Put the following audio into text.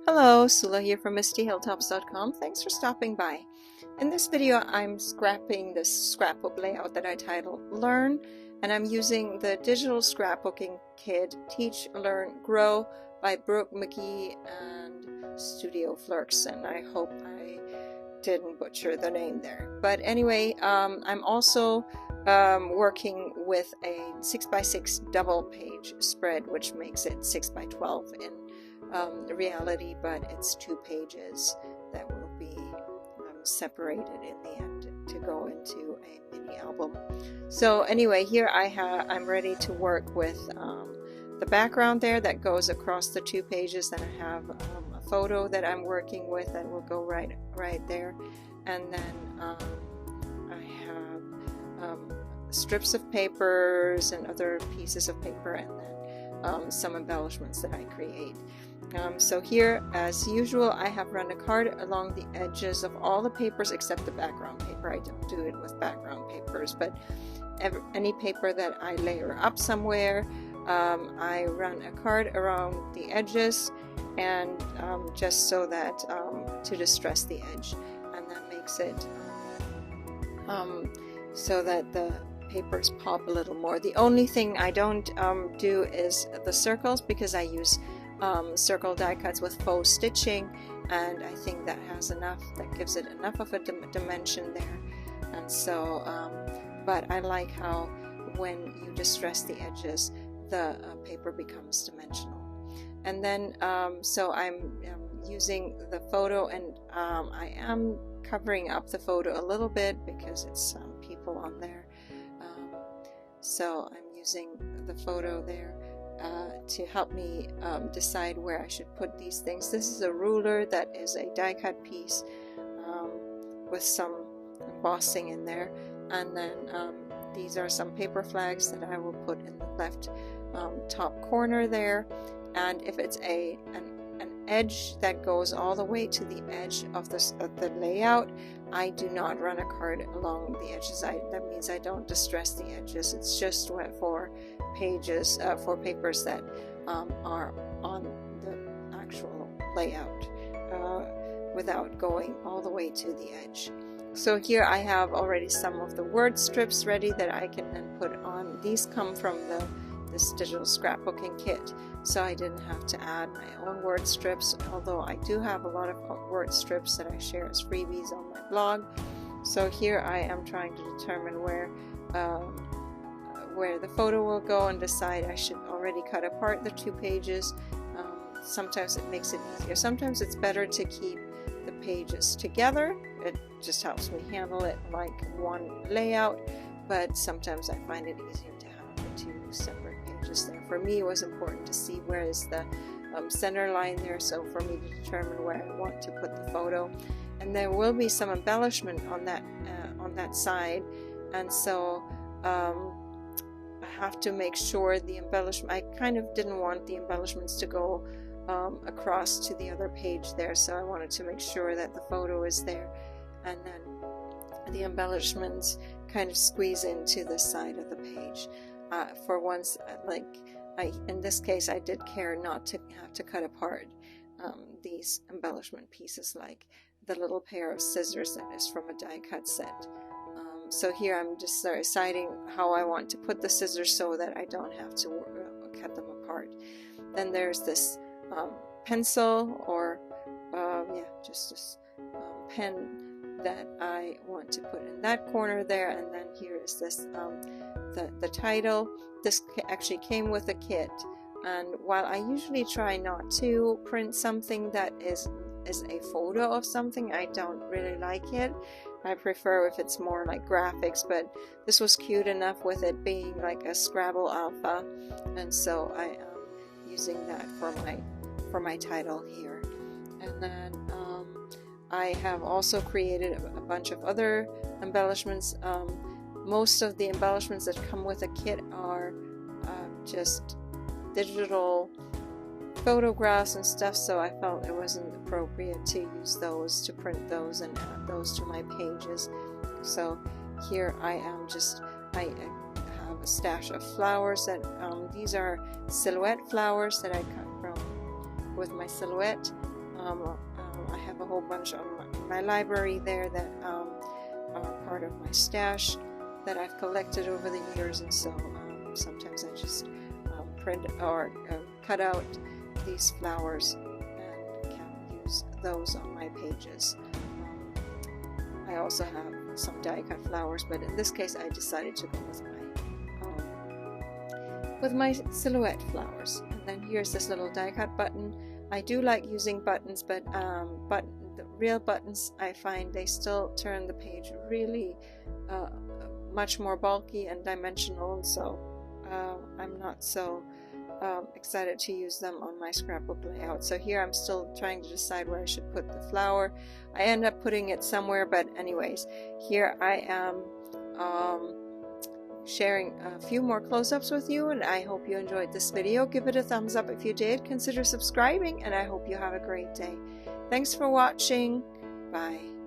Hello, Sula here from MistyHilltops.com. Thanks for stopping by. In this video, I'm scrapping this scrapbook layout that I titled Learn, and I'm using the digital scrapbooking kit Teach, Learn, Grow by Brook, Magee, and Studio Flergs, and I hope I didn't butcher the name there. But anyway, I'm also working with a 6x6 double page spread, which makes it 6x12 in reality, but it's 2 pages that will be separated in the end to go into a mini album. So anyway, here I'm ready to work with the background there that goes across the 2 pages. Then I have a photo that I'm working with that will go right there, and then I have strips of papers and other pieces of paper, and then some embellishments that I create. So here, as usual, I have run a card along the edges of all the papers except the background paper. I don't do it with background papers, but any paper that I layer up somewhere, I run a card around the edges, and just so that to distress the edge, and that makes it so that the papers pop a little more. The only thing I don't do is the circles, because I use circle die cuts with faux stitching, and I think that has enough, that gives it enough of a dimension there. And so but I like how when you distress the edges, the paper becomes dimensional. And then so I'm using the photo, and I am covering up the photo a little bit because it's people on there, so I'm using the photo there to help me decide where I should put these things. This is a ruler that is a die cut piece with some embossing in there, and then these are some paper flags that I will put in the left top corner there. And if it's an edge that goes all the way to the edge of the layout, I do not run a card along the edges. That means I don't distress the edges. It's just for pages, for papers that are on the actual layout without going all the way to the edge. So here I have already some of the word strips ready that I can then put on. These come from this digital scrapbooking kit, so I didn't have to add my own word strips, although I do have a lot of word strips that I share as freebies on my blog. So here I am trying to determine where the photo will go, and decide I should already cut apart the 2 pages. Sometimes it makes it easier. Sometimes it's better to keep the pages together. It just helps me handle it like one layout, but sometimes I find it easier to have the 2 separate pages there. For me, it was important to see where is the center line there, so for me to determine where I want to put the photo. And there will be some embellishment on that side, and so I have to make sure the embellishment, I kind of didn't want the embellishments to go across to the other page there, so I wanted to make sure that the photo is there, and then the embellishments kind of squeeze into the side of the page. For once, in this case, I did care not to have to cut apart these embellishment pieces, like the little pair of scissors that is from a die cut set. So here I'm just deciding how I want to put the scissors so that I don't have to cut them apart. Then there's this pencil, or just this pen that I want to put in that corner there. And then here is this the title. This actually came with a kit, and while I usually try not to print something that is a photo of something, I don't really like it. I prefer if it's more like graphics, but this was cute enough with it being like a Scrabble alpha, and so I am using that for my title here. And then I have also created a bunch of other embellishments. Most of the embellishments that come with a kit are just digital photographs and stuff, so I felt it wasn't appropriate to use those, to print those and add those to my pages. So here I am I have a stash of flowers that these are silhouette flowers that I cut from with my silhouette I have a whole bunch of my library there that are part of my stash that I've collected over the years, and so sometimes I just print or cut out these flowers and can use those on my pages. I also have some die cut flowers, but in this case I decided to go with my silhouette flowers. And then here's this little die cut button. I do like using buttons, but the real buttons, I find they still turn the page really much more bulky and dimensional, so I'm not so excited to use them on my scrapbook layout. So here I'm still trying to decide where I should put the flower. I end up putting it somewhere, but anyways, here I am sharing a few more close-ups with you, and I hope you enjoyed this video. Give it a thumbs up if you did. Consider subscribing, and I hope you have a great day. Thanks for watching. Bye.